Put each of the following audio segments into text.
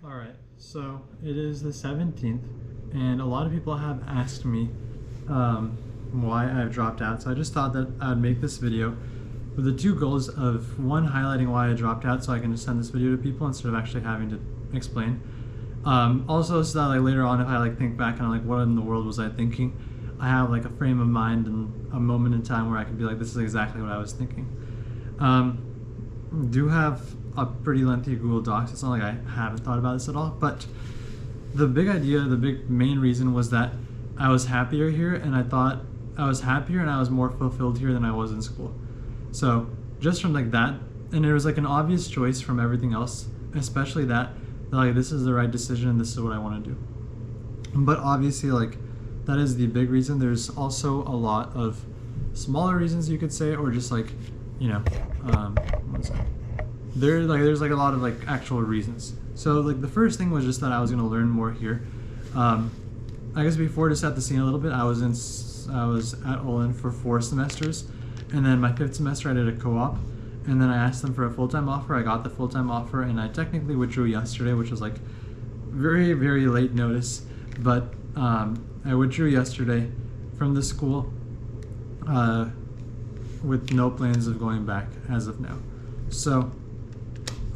All right, so it is the 17th, and a lot of people have asked me why I've dropped out. So I just thought that I would make this video with the two goals of one, highlighting why I dropped out so I can just send this video to people instead of actually having to explain. Also, so that later on, if I think back on what in the world was I thinking, I have a frame of mind and a moment in time where I can be this is exactly what I was thinking. Do have a pretty lengthy Google Docs. It's not like I haven't thought about this at all, but the big idea, the big main reason was that I was happier here, and I thought I was happier and I was more fulfilled here than I was in school. So just from that, and it was an obvious choice from everything else, especially that this is the right decision and this is what I want to do. But obviously that is the big reason. There's also a lot of smaller reasons you could say, or just what is that? There's a lot of actual reasons. So the first thing was just that I was going to learn more here. I guess before, to set the scene a little bit, I was at Olin for 4 semesters, and then my 5th semester I did a co-op, and then I asked them for a full-time offer. I got the full-time offer, and I technically withdrew yesterday, which was very, very late notice, but I withdrew yesterday from the school with no plans of going back as of now. So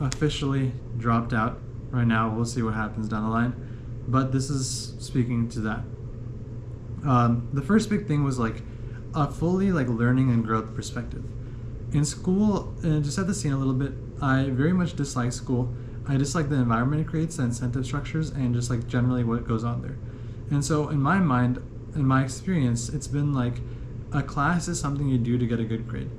officially dropped out right now. We'll see what happens down the line, but this is speaking to that. The first big thing was a fully learning and growth perspective. In school, and to set the scene a little bit, I very much dislike school. I dislike the environment it creates, the incentive structures, and just generally what goes on there. And so in my mind, in my experience, it's been a class is something you do to get a good grade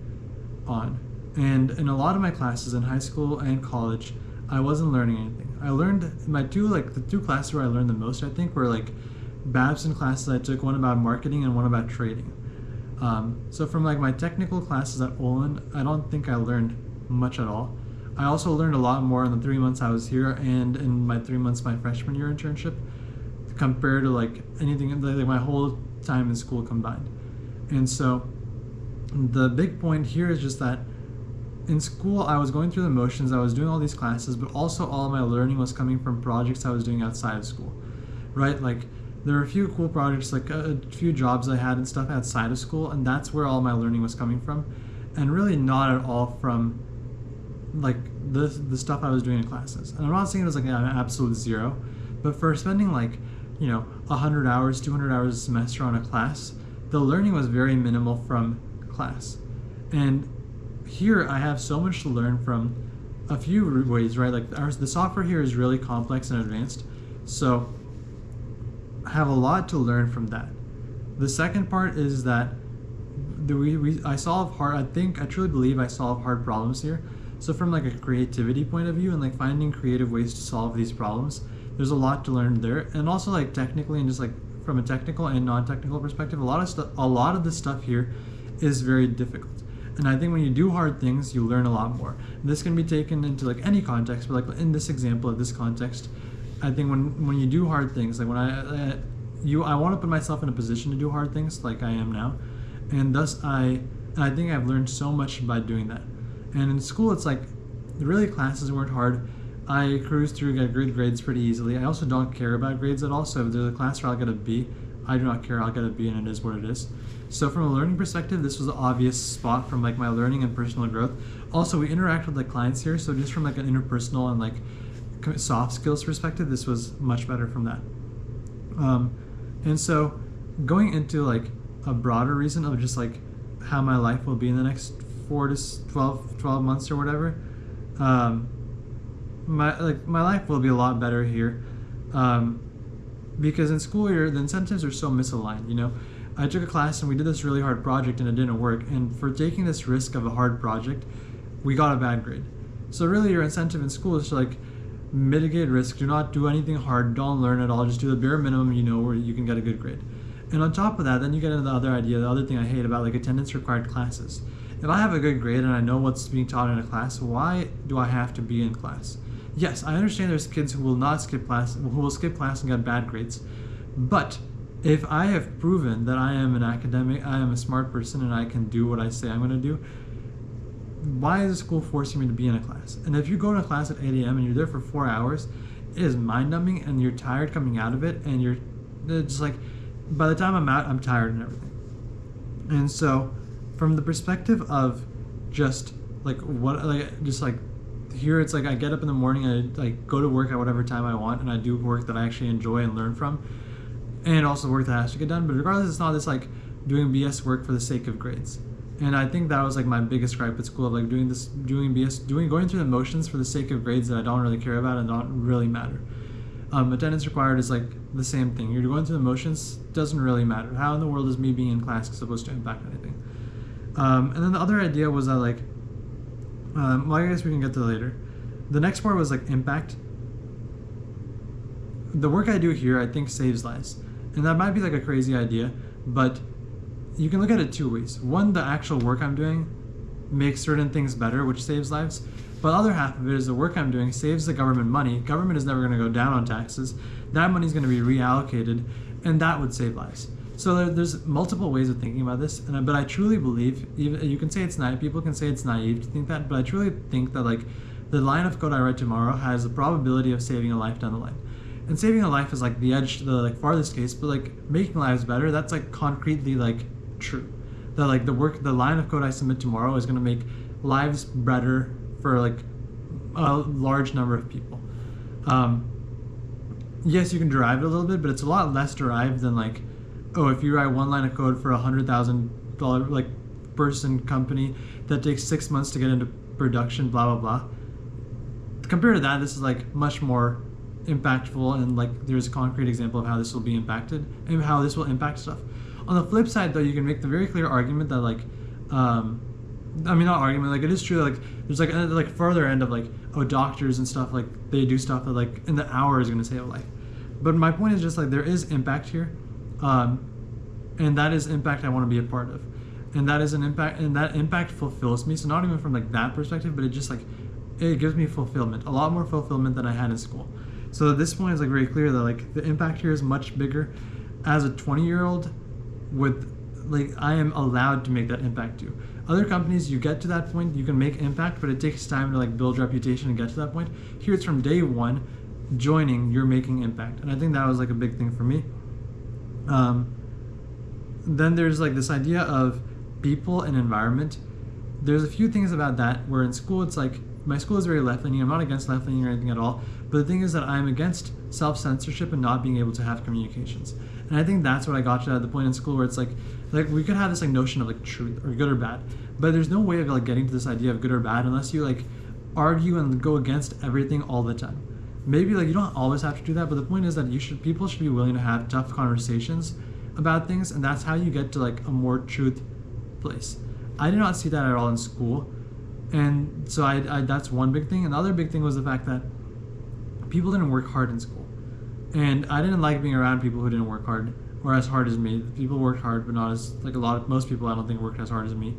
on. And in a lot of my classes in high school and college, I wasn't learning anything. I learned my the two classes where I learned the most, I think, were Babson classes I took, one about marketing and one about trading. So from my technical classes at Olin, I don't think I learned much at all. I also learned a lot more in the 3 months I was here and in my 3 months my freshman year internship compared to anything my whole time in school combined. And so the big point here is just that in school I was going through the motions, I was doing all these classes, but also all of my learning was coming from projects I was doing outside of school, right? There were a few cool projects, a few jobs I had and stuff outside of school, and that's where all my learning was coming from, and really not at all from the stuff I was doing in classes. And I'm not saying it was an absolute zero, but for spending 100 hours, 200 hours a semester on a class, the learning was very minimal from class. And here I have so much to learn from a few ways, right? The software here is really complex and advanced, so I have a lot to learn from that. The second part is that I truly believe I solve hard problems here. So from a creativity point of view and finding creative ways to solve these problems, there's a lot to learn there. And also technically and just from a technical and non-technical perspective, a lot of the stuff here is very difficult. And I think when you do hard things, you learn a lot more. And this can be taken into any context, but in this example of this context, I think when you do hard things, when I want to put myself in a position to do hard things like I am now, and thus I think I've learned so much by doing that. And in school, it's really classes weren't hard. I cruised through, get good grades pretty easily. I also don't care about grades at all, so if there's a class where I'll get a B, I do not care, I'll get a B and it is what it is. So from a learning perspective, this was an obvious spot from my learning and personal growth. Also, we interact with clients here, so just from an interpersonal and soft skills perspective, this was much better from that. And so going into a broader reason of just how my life will be in the next 4 to 12 months or whatever, my life will be a lot better here, because in school here the incentives are so misaligned. I took a class and we did this really hard project and it didn't work, and for taking this risk of a hard project we got a bad grade. So really your incentive in school is to mitigate risk, do not do anything hard, don't learn at all, just do the bare minimum where you can get a good grade. And on top of that, then you get into the other thing I hate about attendance required classes. If I have a good grade and I know what's being taught in a class, why do I have to be in class? Yes, I understand there's kids who will not skip class, who will skip class and get bad grades, but if I have proven that I am an academic, I am a smart person and I can do what I say I'm going to do, why is the school forcing me to be in a class? And if you go to a class at 8 a.m. and you're there for 4 hours, it is mind-numbing, and you're tired coming out of it, and you're just like, by the time I'm out, I'm tired and everything. And so from the perspective of just like what, like just like here, it's like I get up in the morning, I like go to work at whatever time I want, and I do work that I actually enjoy and learn from, and also work that has to get done. But regardless, it's not this like doing BS work for the sake of grades. And I think that was like my biggest gripe at school, of like doing BS, going through the motions for the sake of grades that I don't really care about and don't really matter. Attendance required is like the same thing. You're going through the motions, doesn't really matter. How in the world is me being in class supposed to impact anything? And then the other idea was that like, well, I guess we can get to later. The next part was like impact. The work I do here, I think, saves lives. And that might be like a crazy idea, but you can look at it two ways. One, the actual work I'm doing makes certain things better, which saves lives. But the other half of it is the work I'm doing saves the government money. Government is never going to go down on taxes. That money is going to be reallocated, and that would save lives. So there's multiple ways of thinking about this, but I truly believe, even you can say it's naive, people can say it's naive to think that, but I truly think that like the line of code I write tomorrow has the probability of saving a life down the line. And saving a life is like the edge, the like farthest case, but like making lives better, that's like concretely like true. That like the line of code I submit tomorrow is going to make lives better for like a large number of people. Yes, you can derive it a little bit, but it's a lot less derived than like, oh, if you write one line of code for $100,000 like person company that takes 6 months to get into production, blah blah blah. Compared to that, this is like much more impactful, and like there's a concrete example of how this will be impacted and how this will impact stuff. On the flip side, though, you can make the very clear argument that like, I mean, not argument, like it is true that like there's like further end of like, oh, doctors and stuff, like they do stuff that like in the hour is going to save a life. But my point is just like there is impact here, and that is impact I want to be a part of, and that is an impact, and that impact fulfills me. So not even from like that perspective, but it just like it gives me fulfillment, a lot more fulfillment than I had in school. So at this point, it's like very clear that like the impact here is much bigger. As a 20-year-old, with like I am allowed to make that impact too. Other companies, you get to that point, you can make impact, but it takes time to like build reputation and get to that point. Here it's from day one, joining, you're making impact. And I think that was like a big thing for me. Then there's like this idea of people and environment. There's a few things about that where in school it's like, my school is very left-leaning. I'm not against left-leaning or anything at all, but the thing is that I'm against self-censorship and not being able to have communications. And I think that's what I got to at the point in school where it's like we could have this like notion of like truth or good or bad, but there's no way of like getting to this idea of good or bad unless you like argue and go against everything all the time. Maybe like you don't always have to do that, but the point is that people should be willing to have tough conversations about things, and that's how you get to like a more truth place. I did not see that at all in school, and so I that's one big thing. And the other big thing was the fact that people didn't work hard in school, and I didn't like being around people who didn't work hard or as hard as me. People worked hard, but not as like most people I don't think worked as hard as me.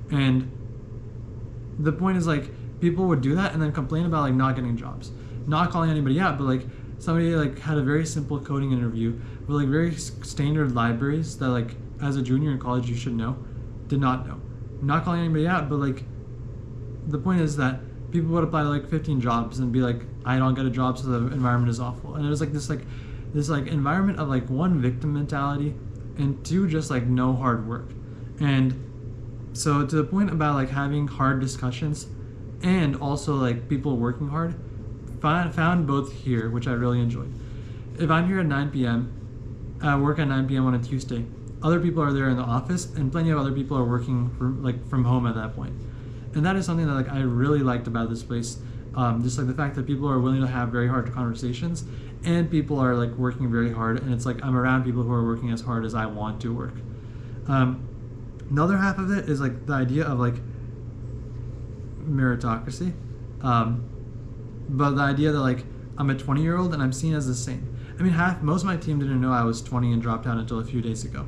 And the point is like people would do that and then complain about like not getting jobs, not calling anybody out, but like somebody like had a very simple coding interview with like very standard libraries that like as a junior in college you should know, did not know. Not calling anybody out, but like the point is that people would apply to like 15 jobs and be like, I don't get a job, so the environment is awful. And it was like this environment of like one, victim mentality, and two, just like no hard work. And so to the point about like having hard discussions and also like people working hard, found both here, which I really enjoyed. If I'm here at 9 p.m., work at 9 p.m. on a Tuesday, other people are there in the office and plenty of other people are working from home at that point. And that is something that like I really liked about this place. Just like the fact that people are willing to have very hard conversations and people are like working very hard, and it's like I'm around people who are working as hard as I want to work. The other half of it is like the idea of like meritocracy, but the idea that like I'm a 20-year-old and I'm seen as the same. I mean, most of my team didn't know I was 20 and dropped out until a few days ago.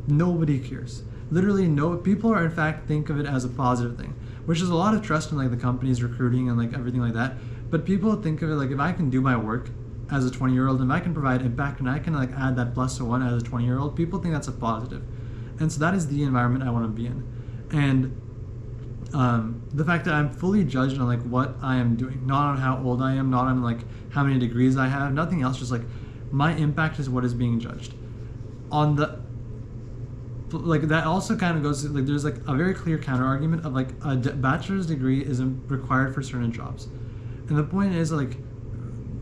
Nobody cares. Literally no people are in fact think of it as a positive thing, which is a lot of trust in like the company's recruiting and like everything like that. But people think of it like if I can do my work as a 20-year-old and I can provide impact and I can like add that plus one as a 20-year-old, people think that's a positive. And so that is the environment I want to be in. And the fact that I'm fully judged on like what I am doing, not on how old I am, not on like how many degrees I have, nothing else. Just like my impact is what is being judged. On the like that also kind of goes to, like there's like a very clear counter argument of like a bachelor's degree isn't required for certain jobs, and the point is like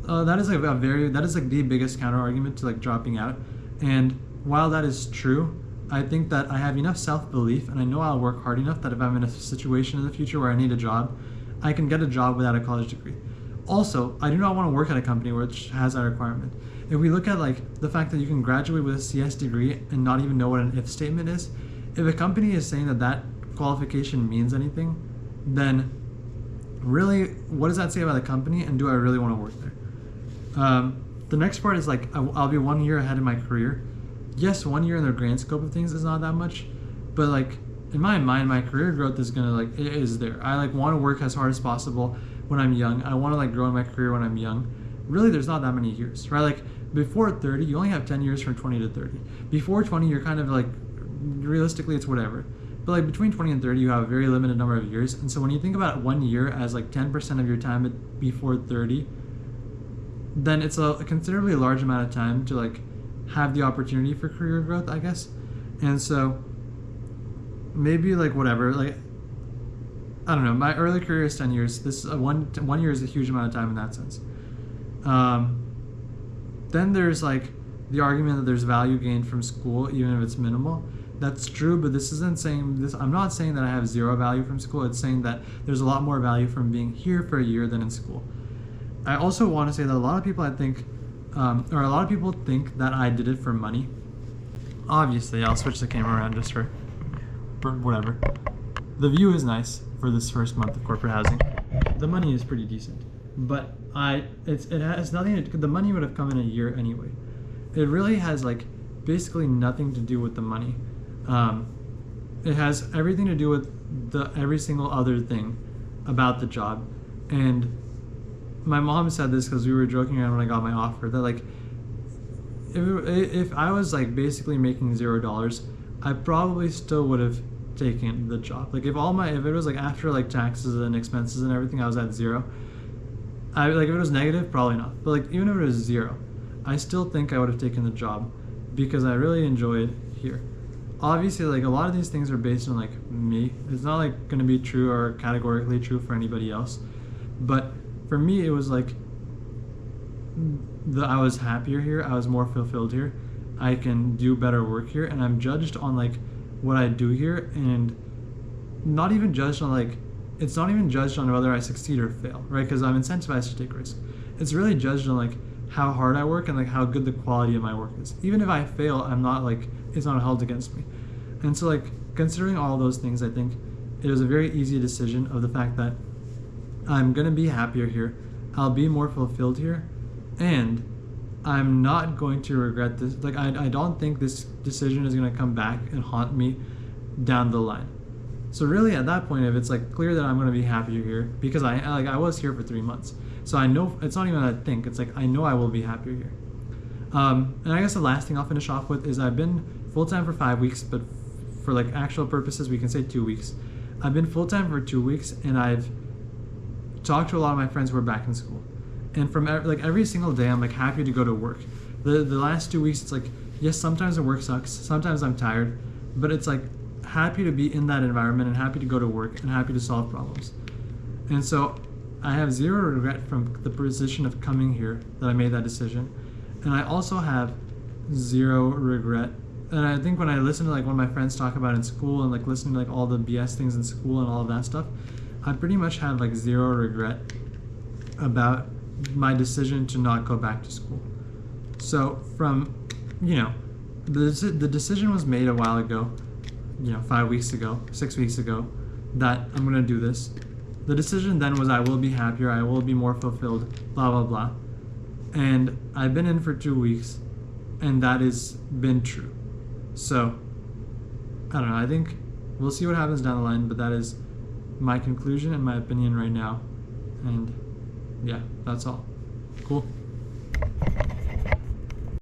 that is like that is like the biggest counter argument to like dropping out. And while that is true, I think that I have enough self-belief and I know I'll work hard enough that if I'm in a situation in the future where I need a job, I can get a job without a college degree. Also, I do not want to work at a company which has that requirement. If we look at like the fact that you can graduate with a CS degree and not even know what an if statement is, if a company is saying that that qualification means anything, then really what does that say about the company, and do I really want to work there? The next part is like I'll be 1 year ahead in my career. Yes, 1 year in the grand scope of things is not that much, but like in my mind, my career growth is gonna like it is there. I like want to work as hard as possible when I'm young. I want to like grow in my career when I'm young. Really, there's not that many years, right? Like before 30, you only have 10 years from 20 to 30. Before 20, you're kind of like realistically it's whatever. But like between 20 and 30, you have a very limited number of years. And so when you think about 1 year as like 10% of your time before 30, then it's a considerably large amount of time to like have the opportunity for career growth, I guess. And so maybe like whatever, like I don't know, my early career is 10 years. This one year is a huge amount of time in that sense. Then there's like the argument that there's value gained from school, even if it's minimal. That's true, but this isn't saying this. I'm not saying that I have zero value from school. It's saying that there's a lot more value from being here for a year than in school. I also want to say that a lot of people think that I did it for money. Obviously, I'll switch the camera around just for whatever. The view is nice for this first month of corporate housing. The money is pretty decent, but it has nothing to. The money would have come in a year anyway. It really has like basically nothing to do with the money. It has everything to do with every single other thing about the job. And my mom said this because we were joking around when I got my offer that like if I was like basically making $0, I probably still would have taken the job. Like if it was like after like taxes and expenses and everything, I was at zero. If it was negative, probably not. But like even if it was zero, I still think I would have taken the job because I really enjoy it here. Obviously, like a lot of these things are based on like me. It's not like going to be true or categorically true for anybody else. But for me, it was like I was happier here. I was more fulfilled here. I can do better work here, and I'm judged on like what I do here, and not even judged on like it's not even judged on whether I succeed or fail, right? Because I'm incentivized to take risks. It's really judged on like how hard I work and like how good the quality of my work is. Even if I fail, I'm not like it's not held against me. And so like considering all those things, I think it was a very easy decision of the fact that I'm gonna be happier here, I'll be more fulfilled here, and I'm not going to regret this. Like I don't think this decision is gonna come back and haunt me down the line. So really at that point, if it's like clear that I'm gonna be happier here, because I was here for 3 months, so I know it's not even that I think, it's like I know I will be happier here. And I guess the last thing I'll finish off with is I've been full-time for 5 weeks, but for like actual purposes, we can say 2 weeks. I've been full-time for 2 weeks, and I've talked to a lot of my friends who are back in school. And from like every single day, I'm like happy to go to work. The last 2 weeks, it's like, yes, sometimes the work sucks, sometimes I'm tired, but it's like happy to be in that environment and happy to go to work and happy to solve problems. And so I have zero regret from the position of coming here that I made that decision. And I also have zero regret. And I think when I listen to like what my friends talk about in school and like listening to like all the BS things in school and all of that stuff, I pretty much have like zero regret about my decision to not go back to school. So from, the decision was made a while ago, 5 weeks ago, 6 weeks ago, that I'm gonna do this. The decision then was I will be happier, I will be more fulfilled, blah, blah, blah. And I've been in for 2 weeks, and that has been true. So, I don't know, I think we'll see what happens down the line, but that is my conclusion and my opinion right now. And yeah, that's all. Cool.